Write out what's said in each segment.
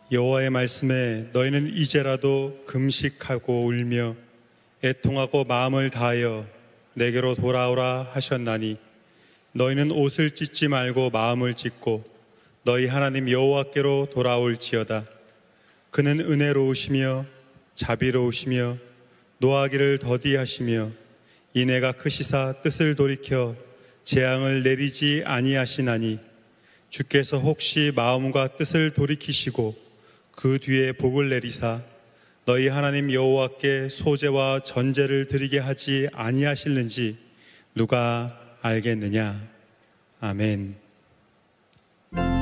여호와의 말씀에 너희는 이제라도 금식하고 울며 애통하고 마음을 다하여 내게로 돌아오라 하셨나니 너희는 옷을 찢지 말고 마음을 찢고 너희 하나님 여호와께로 돌아올지어다. 그는 은혜로우시며 자비로우시며 노하기를 더디하시며 인애가 크시사 뜻을 돌이켜 재앙을 내리지 아니하시나니 주께서 혹시 마음과 뜻을 돌이키시고 그 뒤에 복을 내리사 너희 하나님 여호와께 소제와 전제를 드리게 하지 아니하실는지 누가 알겠느냐. 아멘. 주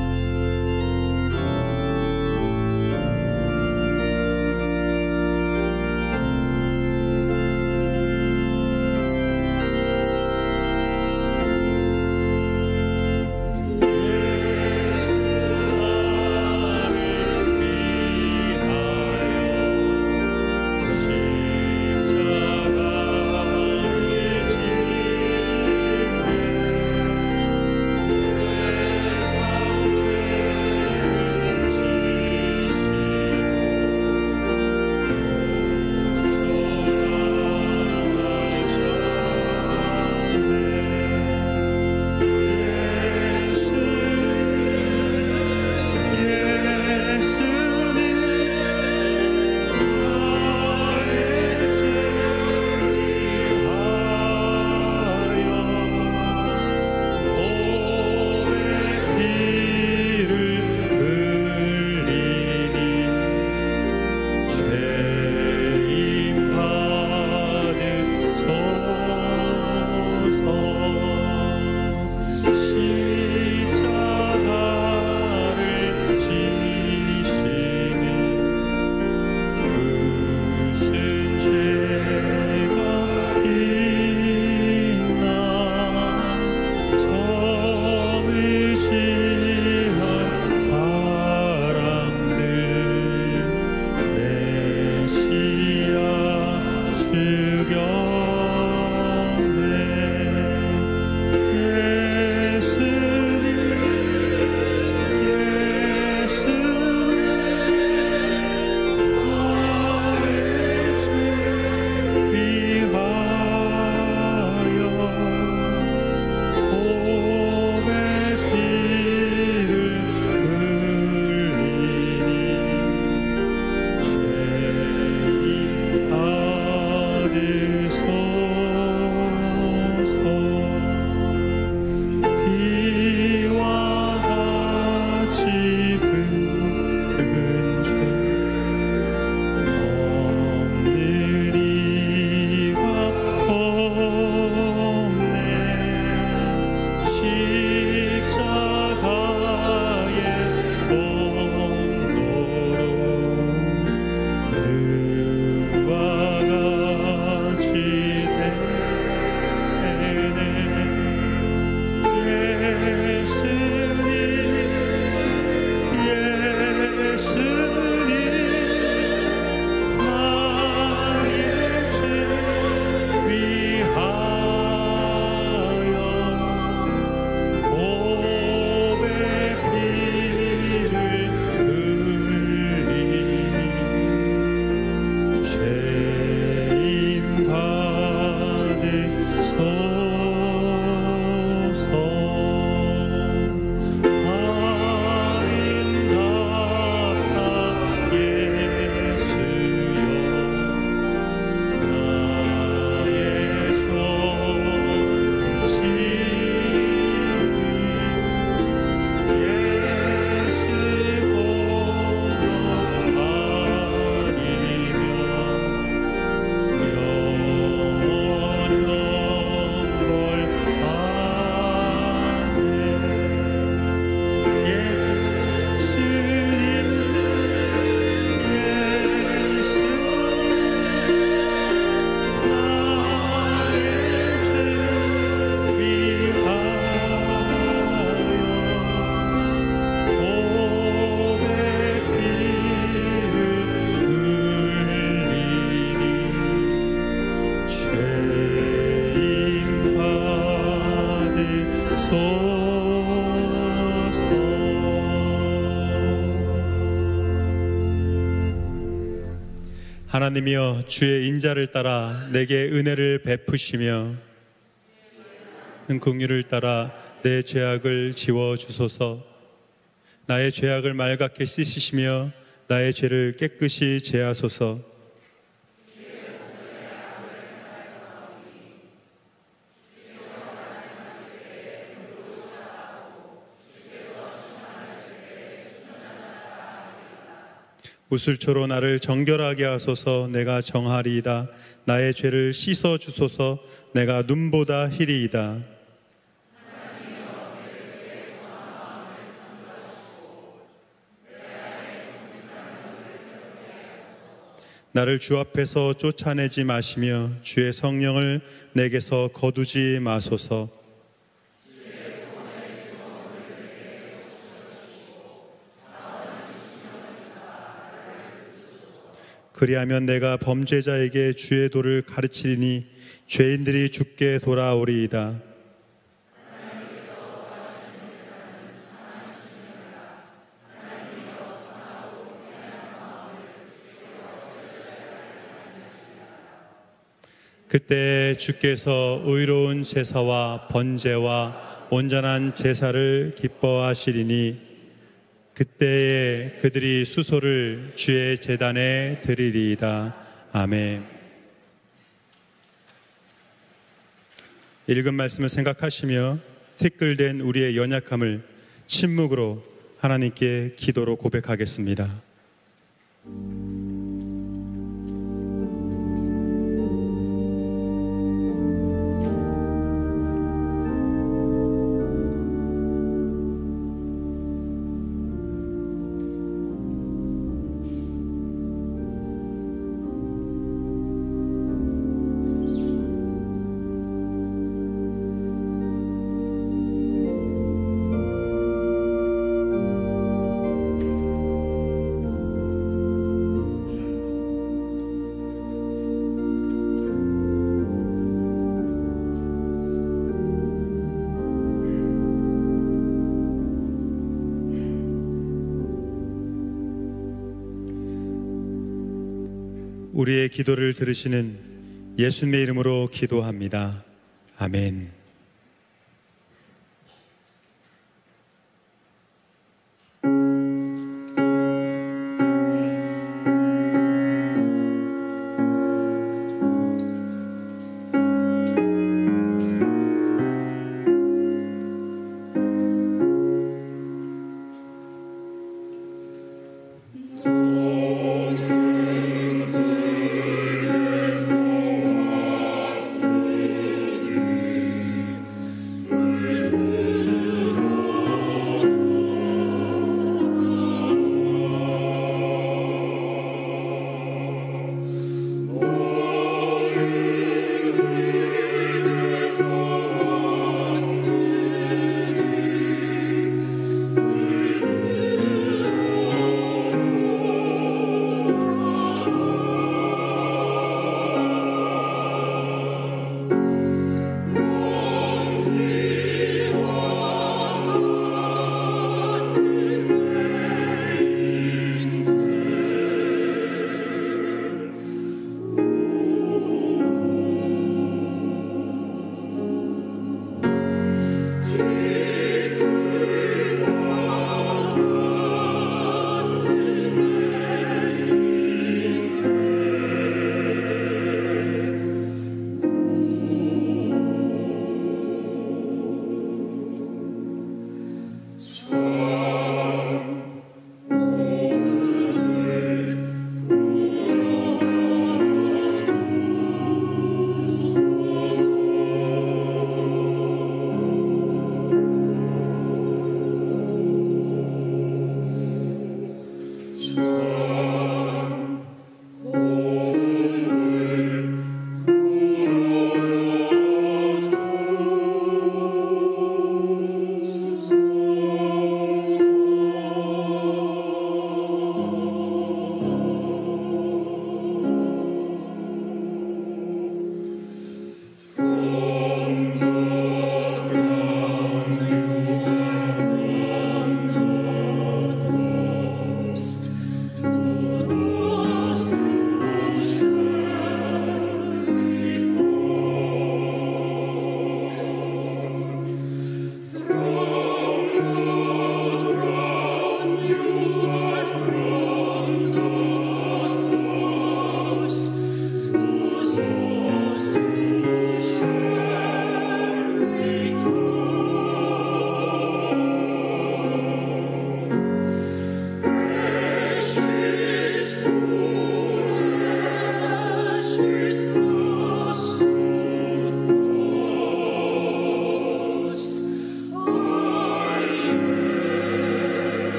하나님이여 주의 인자를 따라 내게 은혜를 베푸시며 긍휼을 따라 내 죄악을 지워 주소서. 나의 죄악을 맑게 씻으시며 나의 죄를 깨끗이 제하소서. 무술초로 나를 정결하게 하소서. 내가 정하리이다. 나의 죄를 씻어 주소서. 내가 눈보다 희리이다. 나를 주 앞에서 쫓아내지 마시며 주의 성령을 내게서 거두지 마소서. 그리하면 내가 범죄자에게 주의 도를 가르치리니 죄인들이 죽게 돌아오리이다. 그때 주께서 의로운 제사와 번제와 온전한 제사를 기뻐하시리니 그때에 그들이 수소를 주의 제단에 드리리이다. 아멘. 읽은 말씀을 생각하시며 티끌된 우리의 연약함을 침묵으로 하나님께 기도로 고백하겠습니다. 우리의 기도를 들으시는 예수님의 이름으로 기도합니다. 아멘.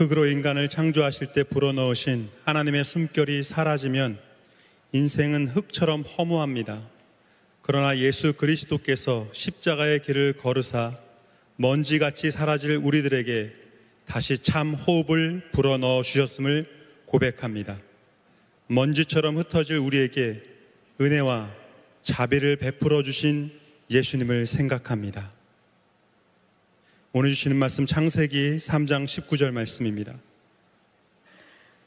흙으로 인간을 창조하실 때 불어넣으신 하나님의 숨결이 사라지면 인생은 흙처럼 허무합니다. 그러나 예수 그리스도께서 십자가의 길을 걸으사 먼지같이 사라질 우리들에게 다시 참 호흡을 불어넣어 주셨음을 고백합니다. 먼지처럼 흩어질 우리에게 은혜와 자비를 베풀어 주신 예수님을 생각합니다. 오늘 주시는 말씀 창세기 3장 19절 말씀입니다.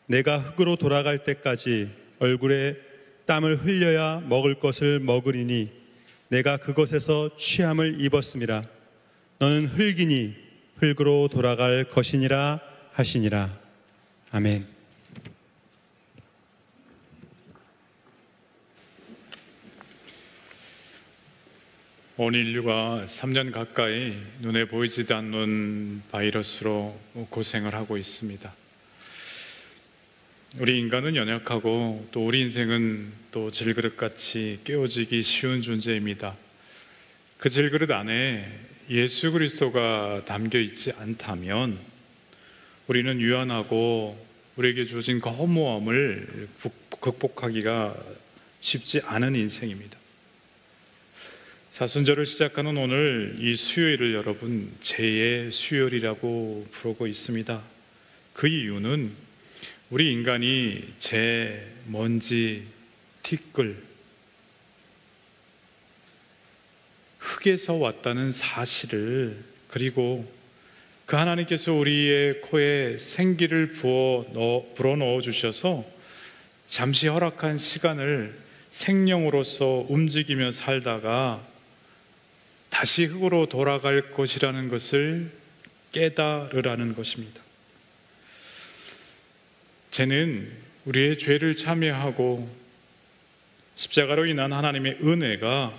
내가 흙으로 돌아갈 때까지 얼굴에 땀을 흘려야 먹을 것을 먹으리니 내가 그것에서 취함을 입었음이라. 너는 흙이니 흙으로 돌아갈 것이니라 하시니라. 아멘. 온 인류가 3년 가까이 눈에 보이지도 않는 바이러스로 고생을 하고 있습니다. 우리 인간은 연약하고 또 우리 인생은 또 질그릇같이 깨어지기 쉬운 존재입니다. 그 질그릇 안에 예수 그리스도가 담겨 있지 않다면 우리는 유한하고 우리에게 주어진 그 허무함을 극복하기가 쉽지 않은 인생입니다. 사순절을 시작하는 오늘 이 수요일을 여러분 죄의 수요일이라고 부르고 있습니다. 그 이유는 우리 인간이 죄, 먼지, 티끌, 흙에서 왔다는 사실을, 그리고 그 하나님께서 우리의 코에 생기를 불어넣어 주셔서 잠시 허락한 시간을 생명으로서 움직이며 살다가 다시 흙으로 돌아갈 것이라는 것을 깨달으라는 것입니다. 죄는 우리의 죄를 참여하고 십자가로 인한 하나님의 은혜가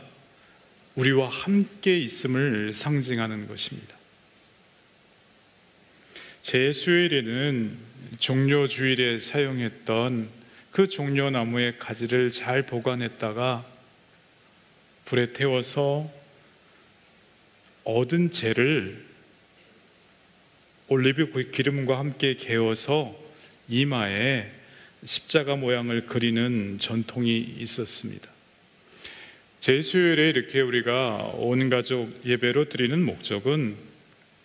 우리와 함께 있음을 상징하는 것입니다. 제 수요일에는 종려주일에 사용했던 그 종려나무의 가지를 잘 보관했다가 불에 태워서 얻은 재를 올리브 기름과 함께 개어서 이마에 십자가 모양을 그리는 전통이 있었습니다. 제수요일에 이렇게 우리가 온 가족 예배로 드리는 목적은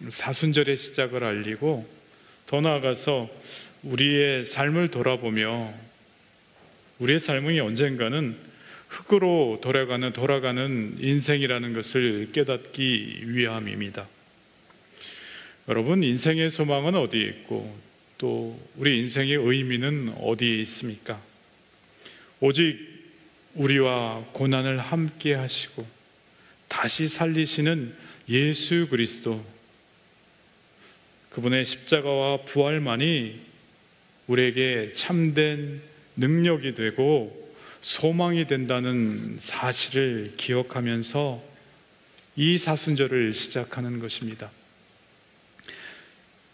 사순절의 시작을 알리고 더 나아가서 우리의 삶을 돌아보며 우리의 삶이 언젠가는 흙으로 돌아가는 인생이라는 것을 깨닫기 위함입니다. 여러분, 인생의 소망은 어디에 있고 또 우리 인생의 의미는 어디에 있습니까? 오직 우리와 고난을 함께 하시고 다시 살리시는 예수 그리스도, 그분의 십자가와 부활만이 우리에게 참된 능력이 되고 소망이 된다는 사실을 기억하면서 이 사순절을 시작하는 것입니다.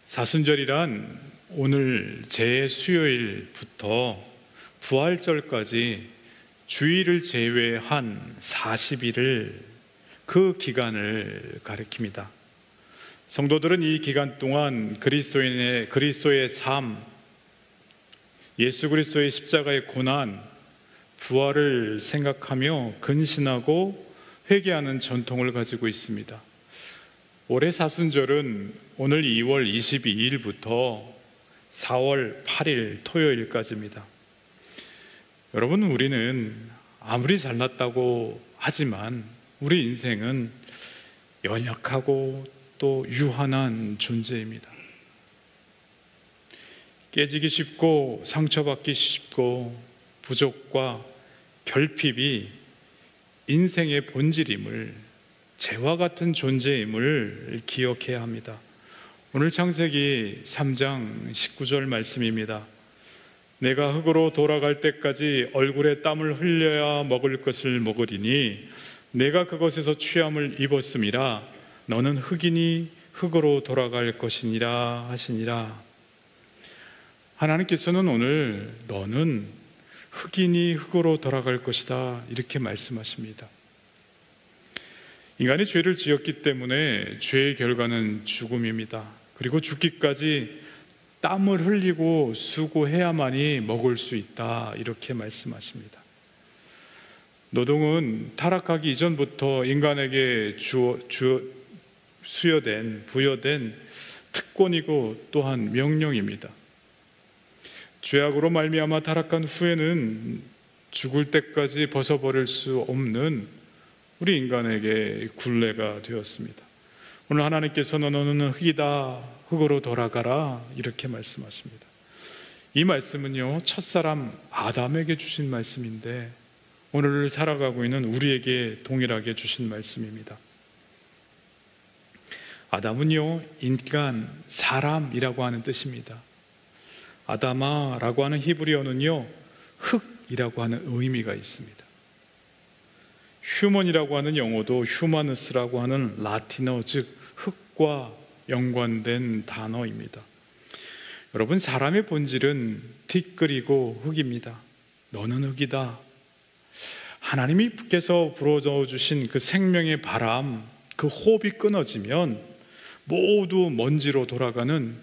사순절이란 오늘 제 수요일부터 부활절까지 주일을 제외한 40일을 그 기간을 가리킵니다. 성도들은 이 기간 동안 그리스도의 삶, 예수 그리스도의 십자가의 고난, 부활을 생각하며 근신하고 회개하는 전통을 가지고 있습니다. 올해 사순절은 오늘 2월 22일부터 4월 8일 토요일까지입니다. 여러분, 우리는 아무리 잘났다고 하지만 우리 인생은 연약하고 또 유한한 존재입니다. 깨지기 쉽고 상처받기 쉽고 부족과 결핍이 인생의 본질임을, 죄와 같은 존재임을 기억해야 합니다. 오늘 창세기 3장 19절 말씀입니다. 내가 흙으로 돌아갈 때까지 얼굴에 땀을 흘려야 먹을 것을 먹으리니 내가 그것에서 취함을 입었음이라. 너는 흙이니 흙으로 돌아갈 것이니라 하시니라. 하나님께서는 오늘 너는 흙이니 흙으로 돌아갈 것이다 이렇게 말씀하십니다. 인간이 죄를 지었기 때문에 죄의 결과는 죽음입니다. 그리고 죽기까지 땀을 흘리고 수고해야만이 먹을 수 있다, 이렇게 말씀하십니다. 노동은 타락하기 이전부터 인간에게 부여된 특권이고 또한 명령입니다. 죄악으로 말미암아 타락한 후에는 죽을 때까지 벗어버릴 수 없는 우리 인간에게 굴레가 되었습니다. 오늘 하나님께서는 너는 흙이다, 흙으로 돌아가라, 이렇게 말씀하십니다. 이 말씀은요, 첫사람 아담에게 주신 말씀인데 오늘을 살아가고 있는 우리에게 동일하게 주신 말씀입니다. 아담은요, 인간, 사람이라고 하는 뜻입니다. 아담아라고 하는 히브리어는요, 흙이라고 하는 의미가 있습니다. 휴먼이라고 하는 영어도 휴마누스라고 하는 라틴어, 즉 흙과 연관된 단어입니다. 여러분, 사람의 본질은 티끌이고 흙입니다. 너는 흙이다. 하나님께서 불어넣어 주신 그 생명의 바람, 그 호흡이 끊어지면 모두 먼지로 돌아가는,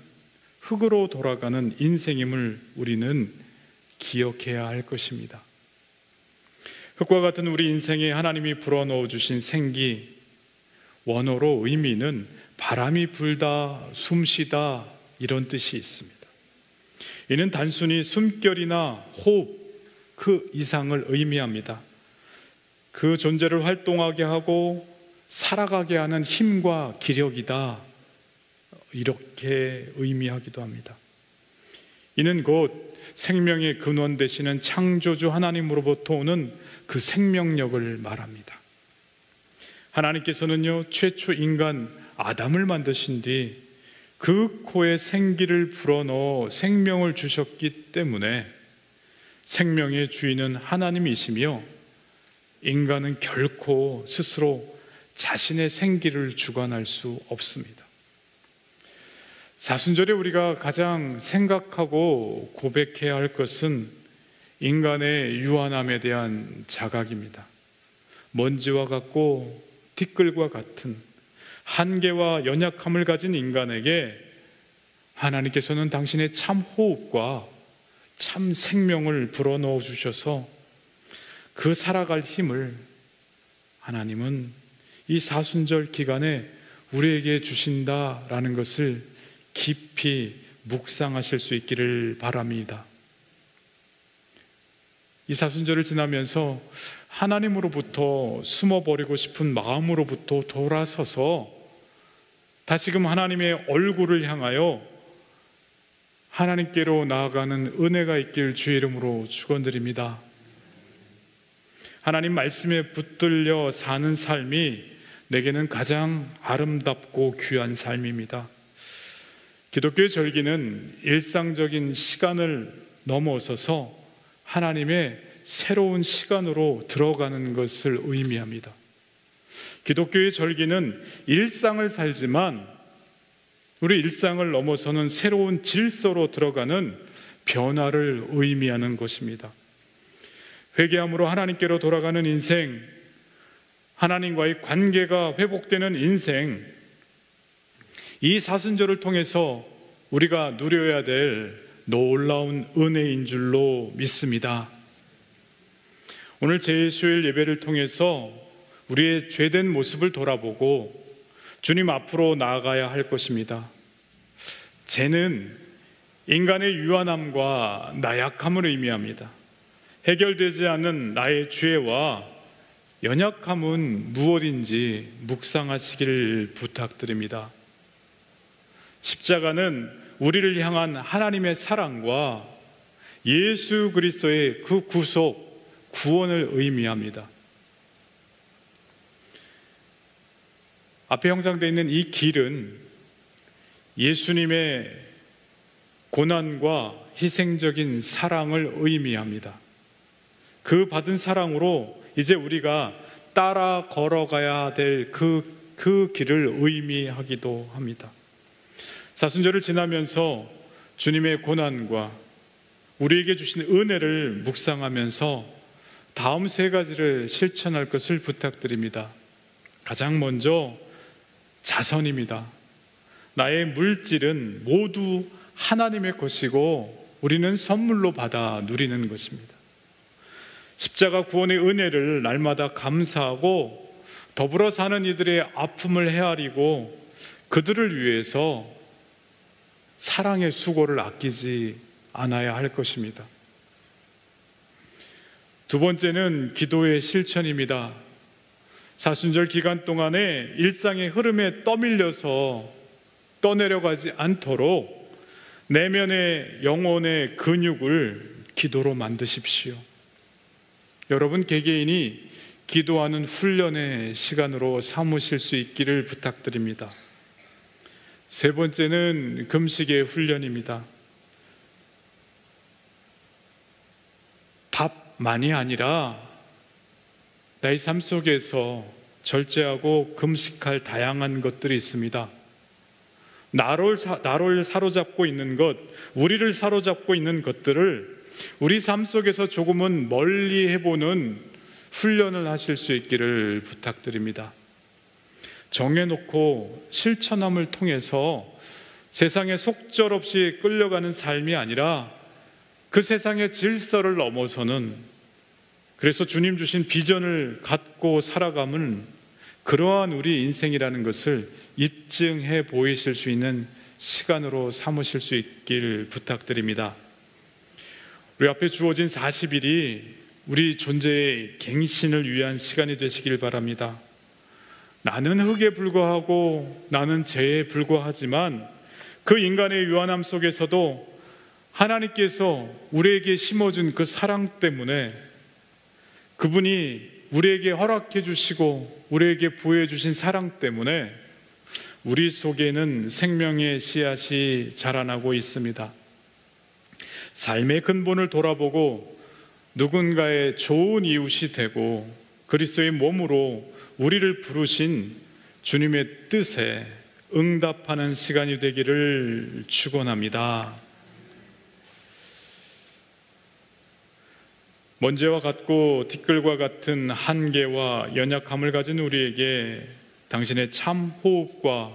흙으로 돌아가는 인생임을 우리는 기억해야 할 것입니다. 흙과 같은 우리 인생에 하나님이 불어넣어 주신 생기, 원어로 의미는 바람이 불다, 숨쉬다, 이런 뜻이 있습니다. 이는 단순히 숨결이나 호흡 그 이상을 의미합니다. 그 존재를 활동하게 하고 살아가게 하는 힘과 기력이다, 이렇게 의미하기도 합니다. 이는 곧 생명의 근원 되시는 창조주 하나님으로부터 오는 그 생명력을 말합니다. 하나님께서는요, 최초 인간 아담을 만드신 뒤 그 코에 생기를 불어넣어 생명을 주셨기 때문에 생명의 주인은 하나님이시며 인간은 결코 스스로 자신의 생기를 주관할 수 없습니다. 사순절에 우리가 가장 생각하고 고백해야 할 것은 인간의 유한함에 대한 자각입니다. 먼지와 같고 티끌과 같은 한계와 연약함을 가진 인간에게 하나님께서는 당신의 참 호흡과 참 생명을 불어넣어 주셔서 그 살아갈 힘을 하나님은 이 사순절 기간에 우리에게 주신다라는 것을 깊이 묵상하실 수 있기를 바랍니다. 이 사순절을 지나면서 하나님으로부터 숨어버리고 싶은 마음으로부터 돌아서서 다시금 하나님의 얼굴을 향하여 하나님께로 나아가는 은혜가 있길 주의 이름으로 축원드립니다. 하나님 말씀에 붙들려 사는 삶이 내게는 가장 아름답고 귀한 삶입니다. 기독교의 절기는 일상적인 시간을 넘어서서 하나님의 새로운 시간으로 들어가는 것을 의미합니다. 기독교의 절기는 일상을 살지만 우리 일상을 넘어서는 새로운 질서로 들어가는 변화를 의미하는 것입니다. 회개함으로 하나님께로 돌아가는 인생, 하나님과의 관계가 회복되는 인생, 이 사순절을 통해서 우리가 누려야 될 놀라운 은혜인 줄로 믿습니다. 오늘 제2수요일 예배를 통해서 우리의 죄된 모습을 돌아보고 주님 앞으로 나아가야 할 것입니다. 죄는 인간의 유한함과 나약함을 의미합니다. 해결되지 않은 나의 죄와 연약함은 무엇인지 묵상하시기를 부탁드립니다. 십자가는 우리를 향한 하나님의 사랑과 예수 그리스도의 그 구속, 구원을 의미합니다. 앞에 형상되어 있는 이 길은 예수님의 고난과 희생적인 사랑을 의미합니다. 그 받은 사랑으로 이제 우리가 따라 걸어가야 될 그 길을 의미하기도 합니다. 사순절을 지나면서 주님의 고난과 우리에게 주신 은혜를 묵상하면서 다음 세 가지를 실천할 것을 부탁드립니다. 가장 먼저 자선입니다. 나의 물질은 모두 하나님의 것이고 우리는 선물로 받아 누리는 것입니다. 십자가 구원의 은혜를 날마다 감사하고 더불어 사는 이들의 아픔을 헤아리고 그들을 위해서 사랑의 수고를 아끼지 않아야 할 것입니다. 두 번째는 기도의 실천입니다. 사순절 기간 동안에 일상의 흐름에 떠밀려서 떠내려가지 않도록 내면의 영혼의 근육을 기도로 만드십시오. 여러분 개개인이 기도하는 훈련의 시간으로 삼으실 수 있기를 부탁드립니다. 세 번째는 금식의 훈련입니다. 밥만이 아니라 나의 삶 속에서 절제하고 금식할 다양한 것들이 있습니다. 나를 사로잡고 있는 것, 우리를 사로잡고 있는 것들을 우리 삶 속에서 조금은 멀리 해보는 훈련을 하실 수 있기를 부탁드립니다. 정해놓고 실천함을 통해서 세상에 속절없이 끌려가는 삶이 아니라 그 세상의 질서를 넘어서는, 그래서 주님 주신 비전을 갖고 살아가면 그러한 우리 인생이라는 것을 입증해 보이실 수 있는 시간으로 삼으실 수 있길 부탁드립니다. 우리 앞에 주어진 40일이 우리 존재의 갱신을 위한 시간이 되시길 바랍니다. 나는 흙에 불과하고 나는 재에 불과하지만 그 인간의 유한함 속에서도 하나님께서 우리에게 심어준 그 사랑 때문에, 그분이 우리에게 허락해 주시고 우리에게 부여해 주신 사랑 때문에 우리 속에는 생명의 씨앗이 자라나고 있습니다. 삶의 근본을 돌아보고 누군가의 좋은 이웃이 되고 그리스도의 몸으로 우리를 부르신 주님의 뜻에 응답하는 시간이 되기를 축원합니다. 먼지와 같고 티끌과 같은 한계와 연약함을 가진 우리에게 당신의 참 호흡과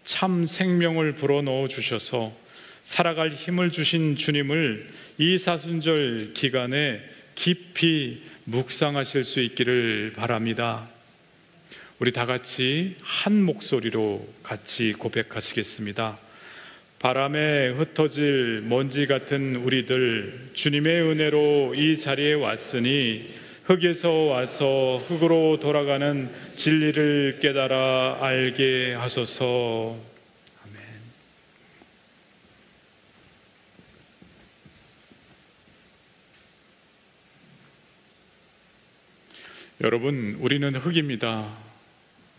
참 생명을 불어넣어 주셔서 살아갈 힘을 주신 주님을 이 사순절 기간에 깊이 묵상하실 수 있기를 바랍니다. 우리 다 같이 한 목소리로 같이 고백하시겠습니다. 바람에 흩어질 먼지 같은 우리들, 주님의 은혜로 이 자리에 왔으니 흙에서 와서 흙으로 돌아가는 진리를 깨달아 알게 하소서. 아멘. 여러분, 우리는 흙입니다.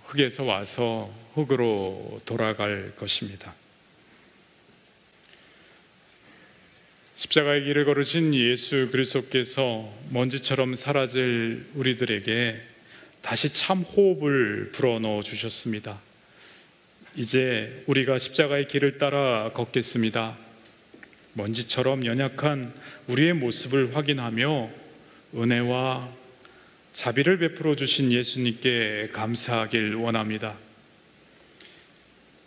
흙에서 와서 흙으로 돌아갈 것입니다. 십자가의 길을 걸으신 예수 그리스도께서 먼지처럼 사라질 우리들에게 다시 참 호흡을 불어넣어 주셨습니다. 이제 우리가 십자가의 길을 따라 걷겠습니다. 먼지처럼 연약한 우리의 모습을 확인하며 은혜와 자비를 베풀어 주신 예수님께 감사하길 원합니다.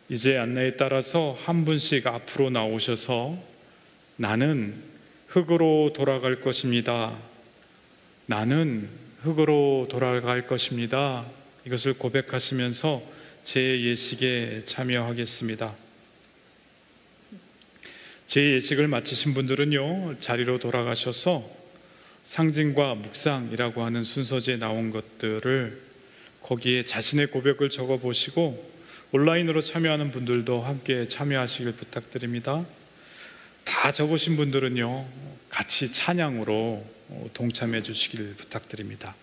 이제 안내에 따라서 한 분씩 앞으로 나오셔서 나는 흙으로 돌아갈 것입니다. 나는 흙으로 돌아갈 것입니다. 이것을 고백하시면서 제 예식에 참여하겠습니다. 제 예식을 마치신 분들은요, 자리로 돌아가셔서 상징과 묵상이라고 하는 순서지에 나온 것들을 거기에 자신의 고백을 적어 보시고 온라인으로 참여하는 분들도 함께 참여하시길 부탁드립니다. 다 적으신 분들은요, 같이 찬양으로 동참해 주시길 부탁드립니다.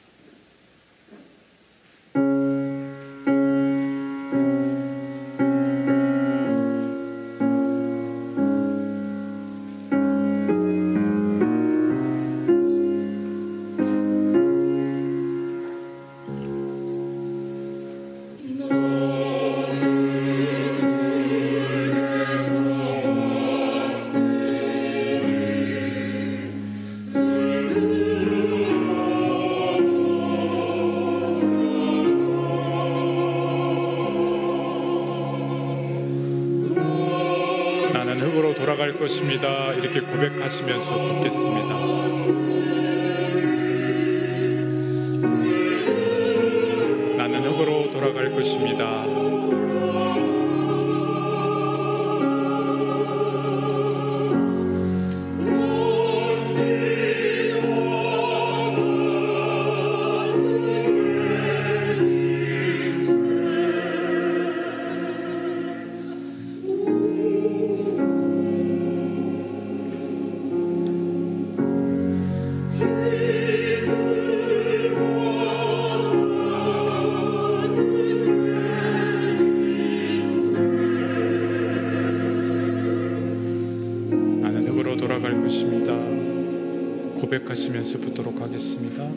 돌아갈 것입니다. 이렇게 고백하시면서 걷겠습니다. 나는 흙으로 돌아갈 것입니다. 돌아갈 것입니다. 고백하시면서 붙도록 하겠습니다.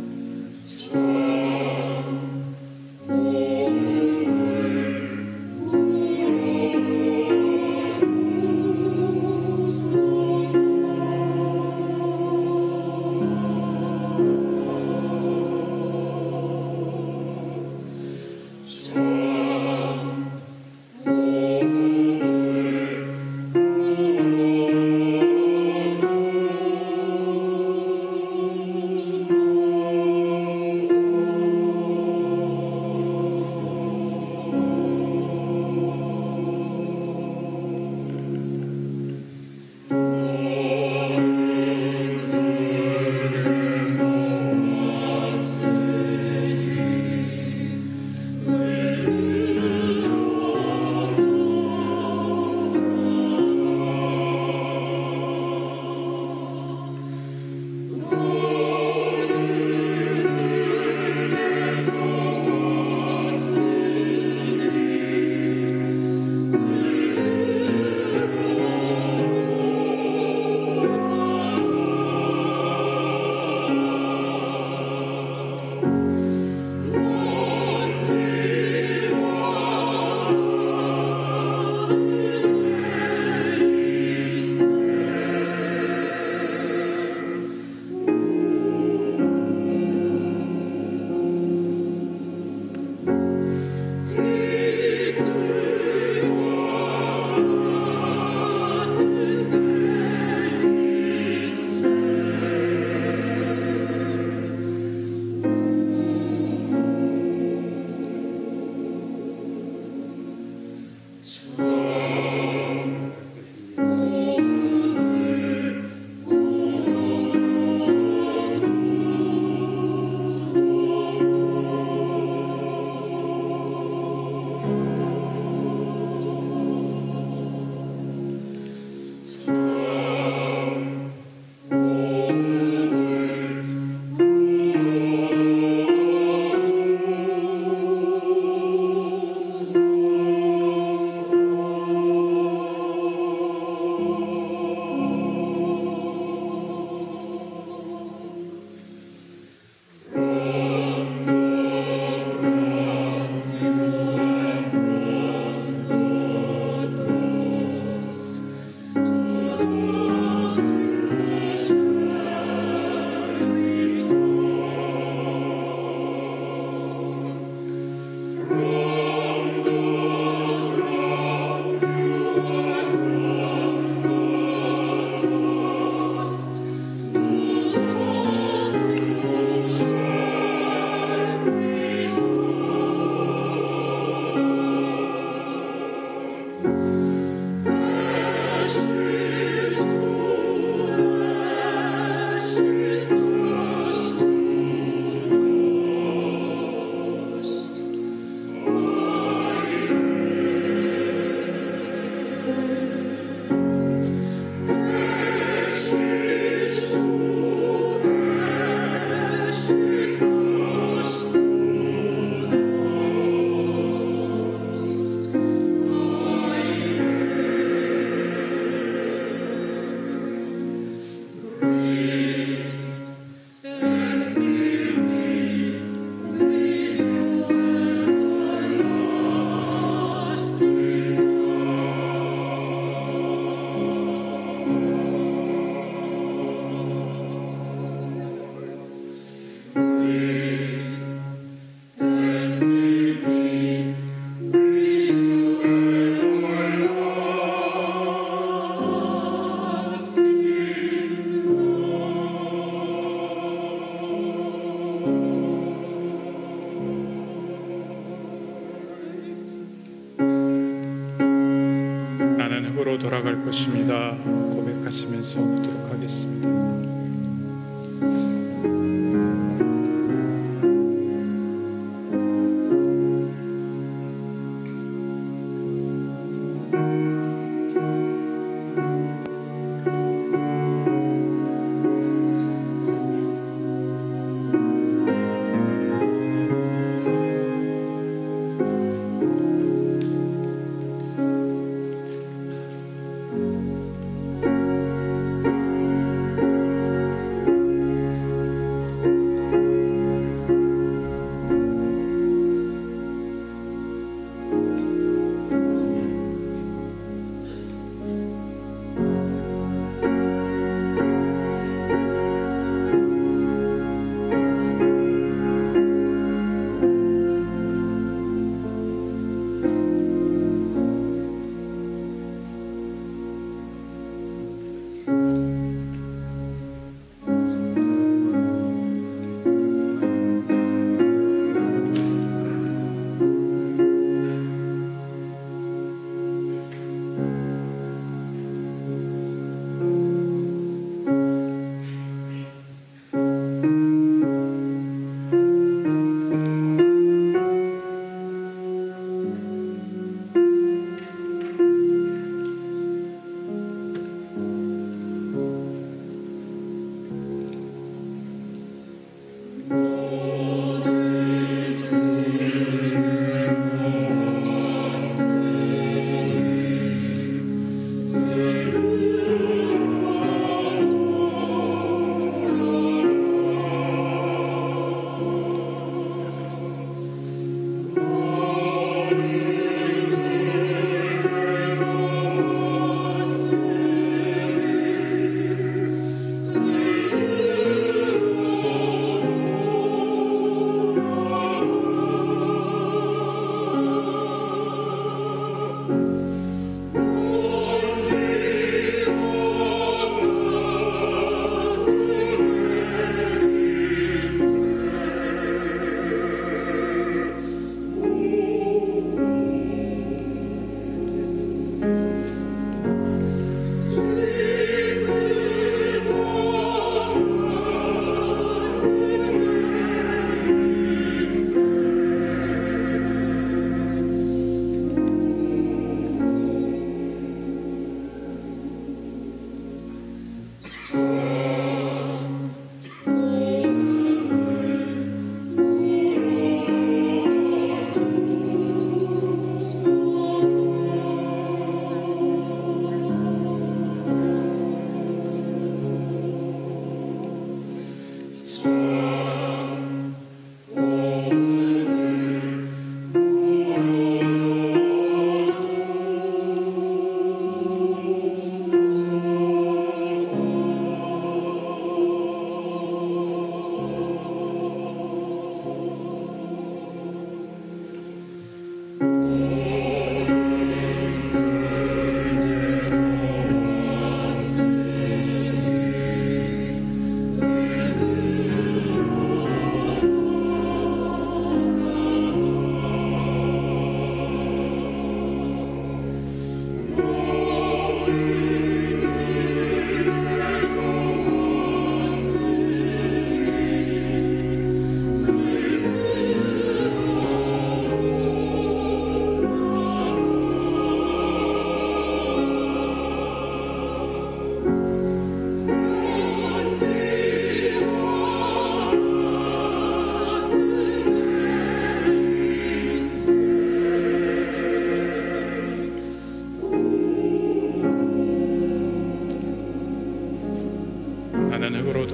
흙으로 돌아갈 것입니다 고백하시면서 보도록 하겠습니다.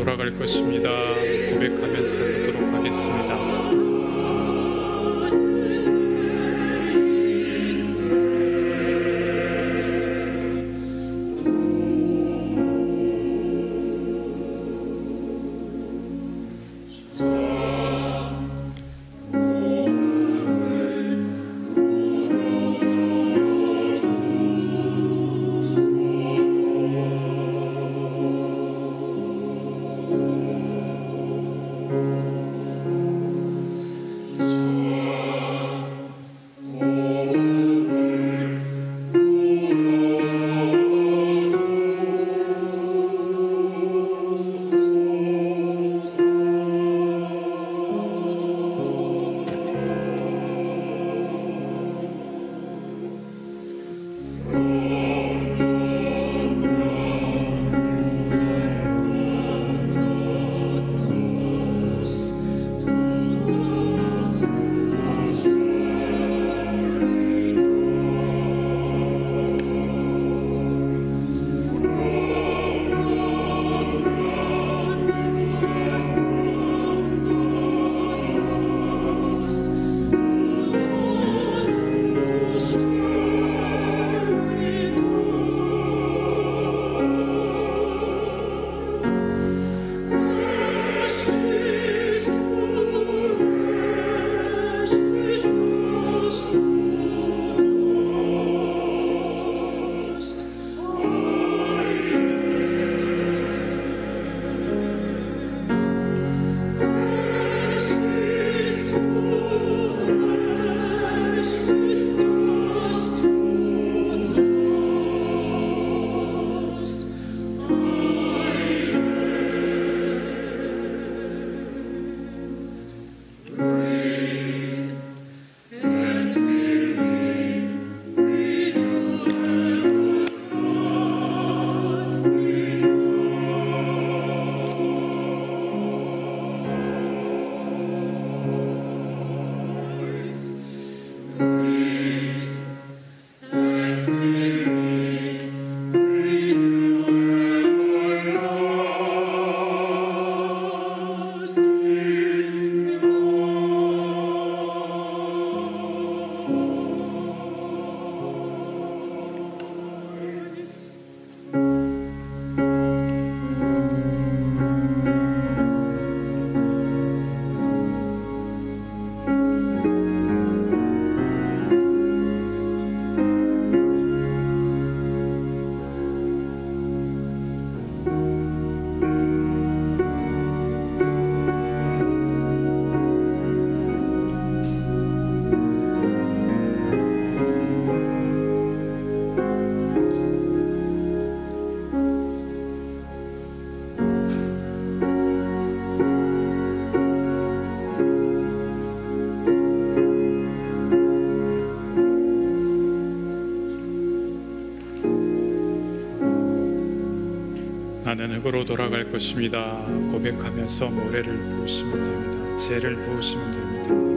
돌아갈 것입니다. 고백하면서 보도록 하겠습니다. 흙으로 돌아갈 것입니다 고백하면서 모래를 부으시면 됩니다. 재를 부으시면 됩니다.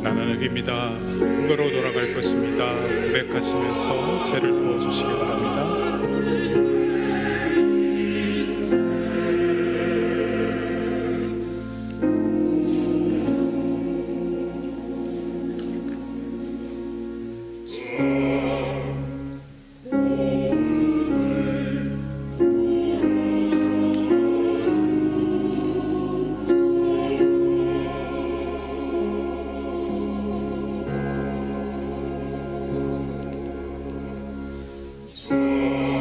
나는 흙입니다. 흙으로 돌아갈 것입니다. 고백하시면서 재를 부어주시기 바랍니다. 주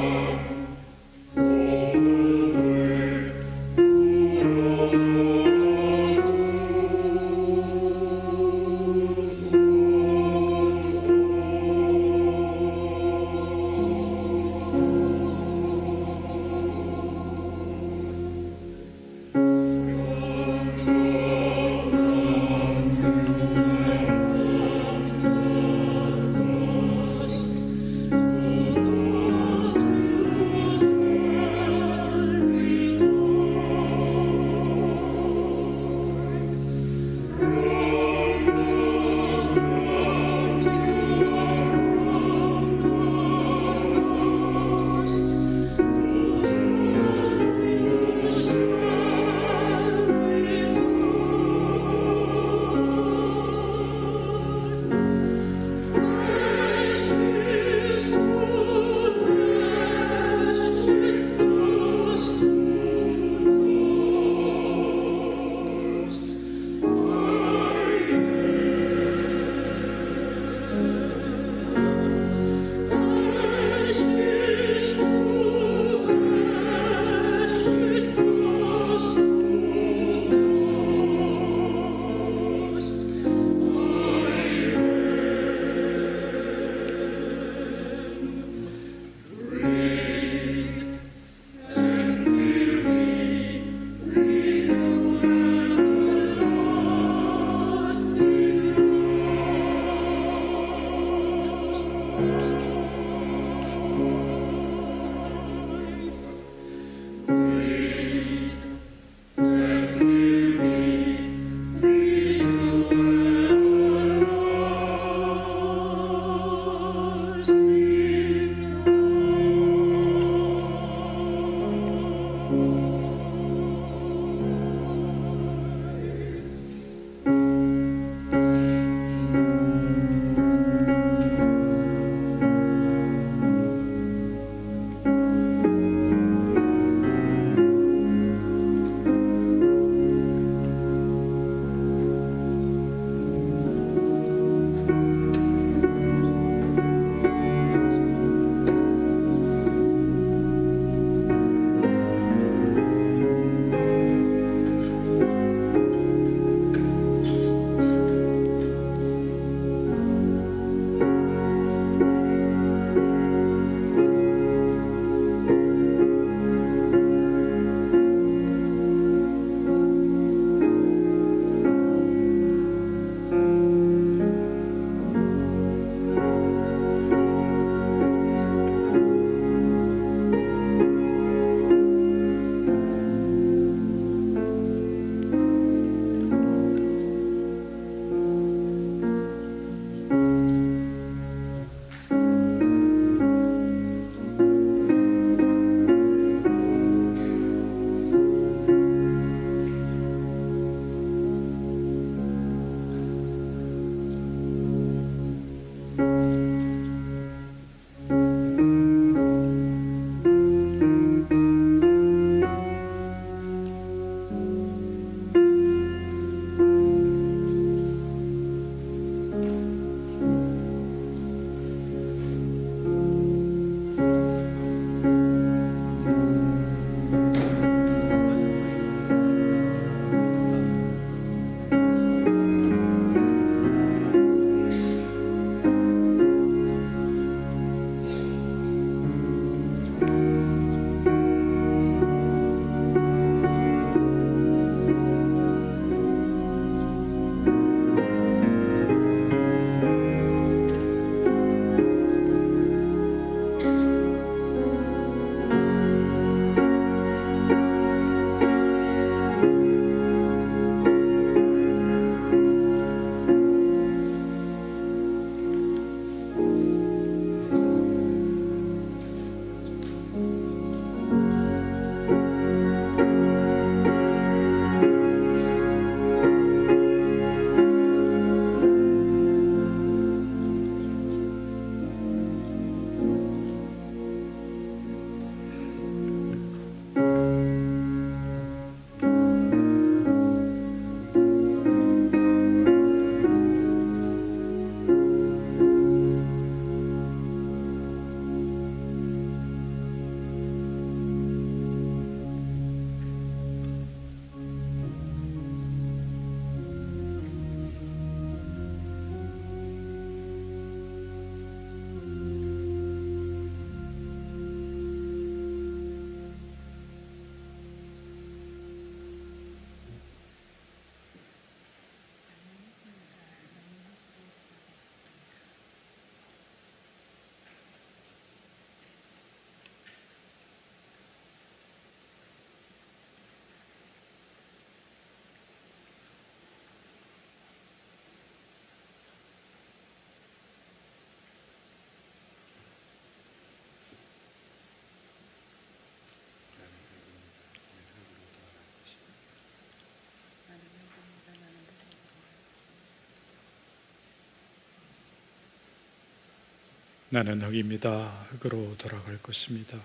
나는 흙입니다. 흙으로 돌아갈 것입니다.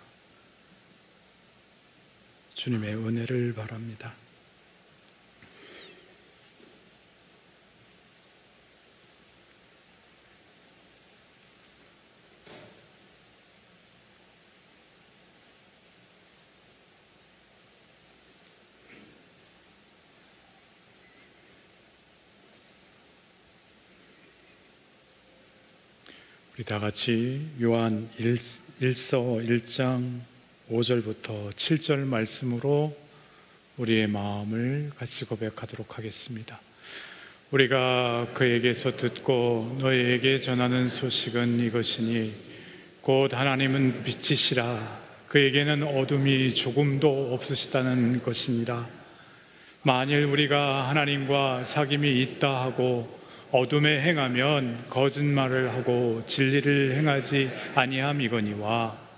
주님의 은혜를 바랍니다. 우리 다 같이 요한 1서 1장 5절부터 7절 말씀으로 우리의 마음을 같이 고백하도록 하겠습니다. 우리가 그에게서 듣고 너희에게 전하는 소식은 이것이니 곧 하나님은 빛이시라. 그에게는 어둠이 조금도 없으시다는 것이니라. 만일 우리가 하나님과 사귐이 있다 하고 어둠에 행하면 거짓말을 하고 진리를 행하지 아니함이거니와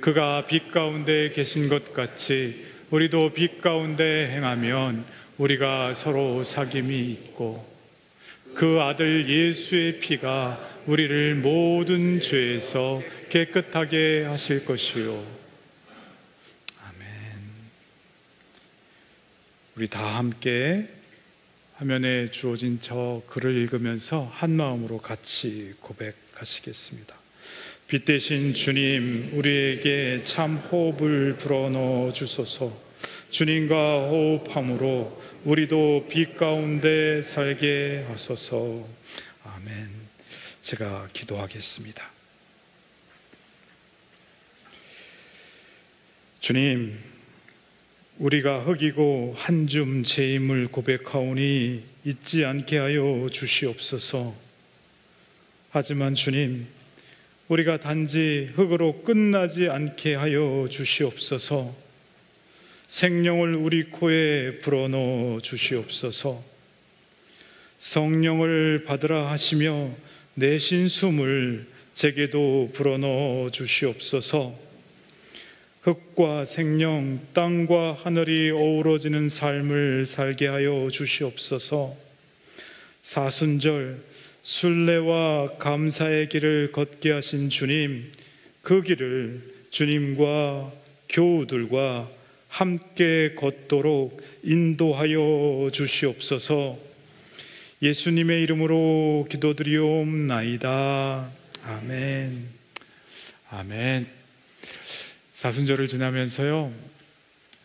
그가 빛 가운데 계신 것 같이 우리도 빛 가운데 행하면 우리가 서로 사귐이 있고 그 아들 예수의 피가 우리를 모든 죄에서 깨끗하게 하실 것이요. 아멘. 우리 다 함께 화면에 주어진 저 글을 읽으면서 한 마음으로 같이 고백하시겠습니다. 빛 대신 주님, 우리에게 참 호흡을 불어넣어 주소서. 주님과 호흡함으로 우리도 빛 가운데 살게 하소서. 아멘. 제가 기도하겠습니다. 주님, 우리가 흙이고 한 줌 죄임을 고백하오니 잊지 않게 하여 주시옵소서. 하지만 주님, 우리가 단지 흙으로 끝나지 않게 하여 주시옵소서. 생명을 우리 코에 불어넣어 주시옵소서. 성령을 받으라 하시며 내신 숨을 제게도 불어넣어 주시옵소서. 흙과 생명, 땅과 하늘이 어우러지는 삶을 살게 하여 주시옵소서. 사순절 순례와 감사의 길을 걷게 하신 주님, 그 길을 주님과 교우들과 함께 걷도록 인도하여 주시옵소서. 예수님의 이름으로 기도드리옵나이다. 아멘. 아멘. 사순절을 지나면서요,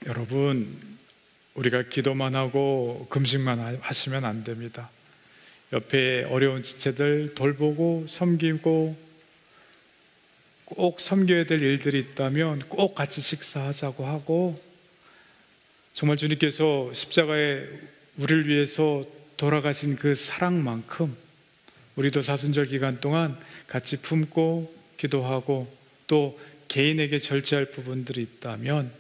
여러분, 우리가 기도만 하고 금식만 하시면 안 됩니다. 옆에 어려운 지체들 돌보고 섬기고 꼭 섬겨야 될 일들이 있다면 꼭 같이 식사하자고 하고, 정말 주님께서 십자가에 우리를 위해서 돌아가신 그 사랑만큼 우리도 사순절 기간 동안 같이 품고 기도하고, 또 개인에게 절제할 부분들이 있다면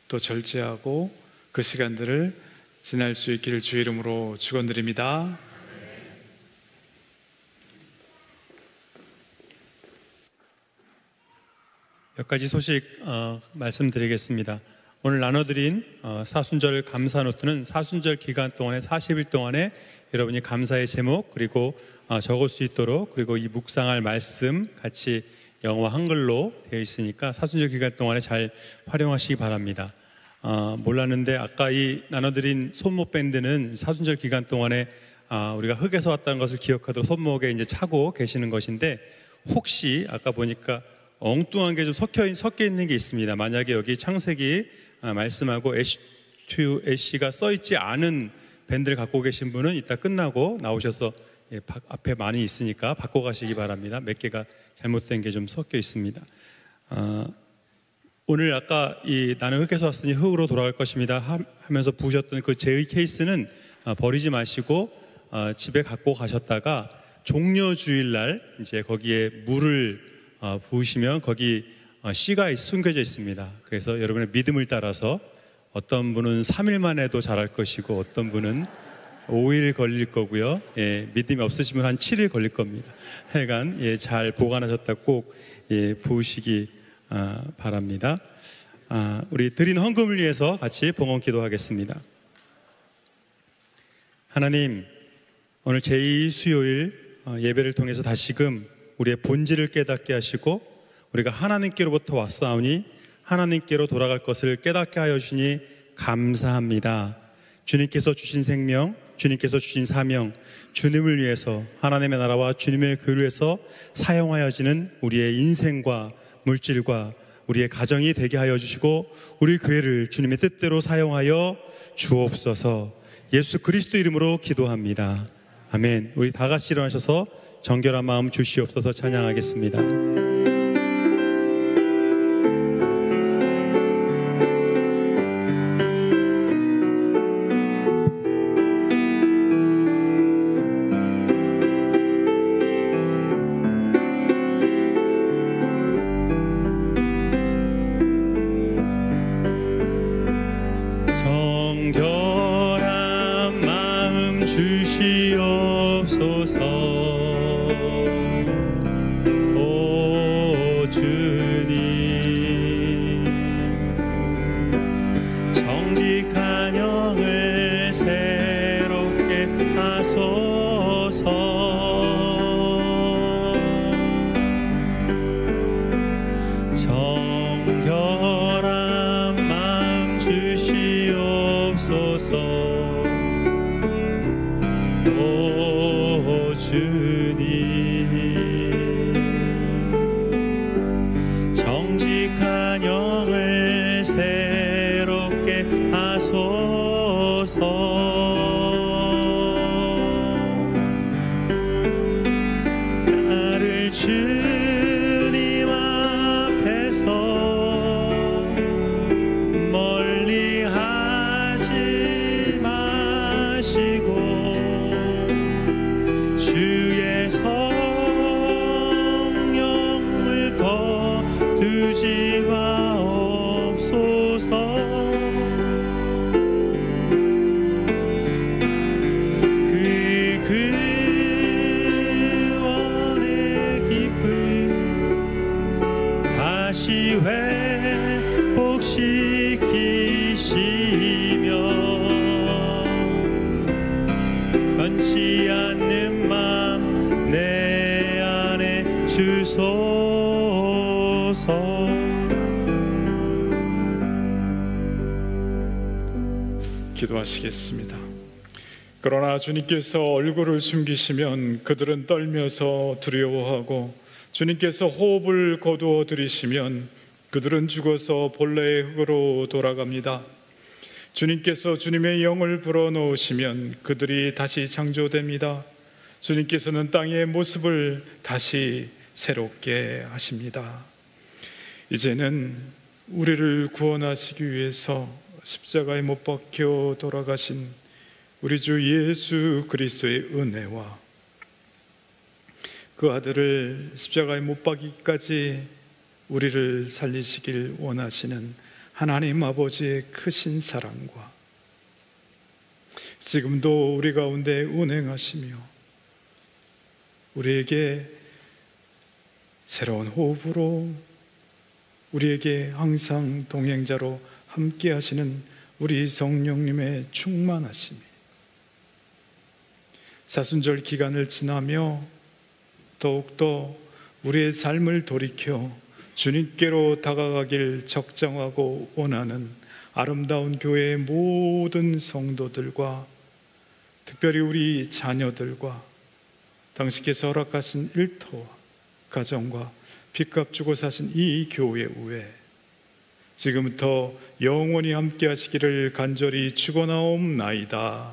또 절제하고 그 시간들을 지날 수 있기를 주의 이름으로 축원드립니다. 몇 가지 소식 말씀드리겠습니다. 오늘 나눠드린 사순절 감사 노트는 사순절 기간 동안에 40일 동안에 여러분이 감사의 제목 그리고 적을 수 있도록, 그리고 이 묵상할 말씀 같이 영어와 한글로 되어 있으니까 사순절 기간 동안에 잘 활용하시기 바랍니다. 몰랐는데 아까 이 나눠드린 손목 밴드는 사순절 기간 동안에 우리가 흙에서 왔다는 것을 기억하도록 손목에 이제 차고 계시는 것인데, 혹시 아까 보니까 엉뚱한 게 좀 섞여 있는 게 있습니다. 만약에 여기 창세기 말씀하고 애쉬가 써 있지 않은 밴드를 갖고 계신 분은 이따 끝나고 나오셔서 앞에 많이 있으니까 바꿔 가시기 바랍니다. 몇 개가 잘못된 게 좀 섞여 있습니다. 오늘 아까 이 나는 흙에서 왔으니 흙으로 돌아갈 것입니다 하면서 부으셨던 그 제의 케이스는 버리지 마시고 집에 갖고 가셨다가 종려주일날 이제 거기에 물을 부으시면 거기 씨가 숨겨져 있습니다. 그래서 여러분의 믿음을 따라서 어떤 분은 3일 만에도 자랄 것이고 어떤 분은 5일 걸릴 거고요. 믿음이 없으시면 한 7일 걸릴 겁니다. 하여간 잘 보관하셨다 꼭 부으시기 바랍니다. 우리 드린 헌금을 위해서 같이 봉헌 기도하겠습니다. 하나님, 오늘 제2 수요일 예배를 통해서 다시금 우리의 본질을 깨닫게 하시고 우리가 하나님께로부터 왔사오니 하나님께로 돌아갈 것을 깨닫게 하여 주시니 감사합니다. 주님께서 주신 생명, 주님께서 주신 사명, 주님을 위해서 하나님의 나라와 주님의 교회를 위해서 사용하여지는 우리의 인생과 물질과 우리의 가정이 되게 하여 주시고 우리 교회를 주님의 뜻대로 사용하여 주옵소서. 예수 그리스도 이름으로 기도합니다. 아멘. 우리 다 같이 일어나셔서 정결한 마음 주시옵소서 찬양하겠습니다. 정결한 마음 주시옵소서. 오 주님, 정직한 영을 새롭게 하소서. 정결한 마음 주시옵소서. 오 주님, 정직한 영을 새롭게 하소서. 나를 주님 앞에서 멀리 하지 마시고 주의 성령을 거두지 마옵소서. 그 구원의 기쁨 다시 회복시키시며 변치 않는 맘 내 안에 주소서. 기도하시겠습니다. 그러나 주님께서 얼굴을 숨기시면 그들은 떨면서 두려워하고 주님께서 호흡을 거두어 들이시면 그들은 죽어서 본래의 흙으로 돌아갑니다. 주님께서 주님의 영을 불어넣으시면 그들이 다시 창조됩니다. 주님께서는 땅의 모습을 다시 새롭게 하십니다. 이제는 우리를 구원하시기 위해서 십자가에 못 박혀 돌아가신 우리 주 예수 그리스도의 은혜와 그 아들을 십자가에 못 박기까지 우리를 살리시길 원하시는 하나님 아버지의 크신 사랑과 지금도 우리 가운데 운행하시며 우리에게 새로운 호흡으로 우리에게 항상 동행자로 함께 하시는 우리 성령님의 충만하심이 사순절 기간을 지나며 더욱더 우리의 삶을 돌이켜 주님께로 다가가길 적정하고 원하는 아름다운 교회의 모든 성도들과 특별히 우리 자녀들과 당신께서 허락하신 일터와 가정과 빚값 주고 사신 이 교회 위에 지금부터 영원히 함께 하시기를 간절히 축원하옵나이다.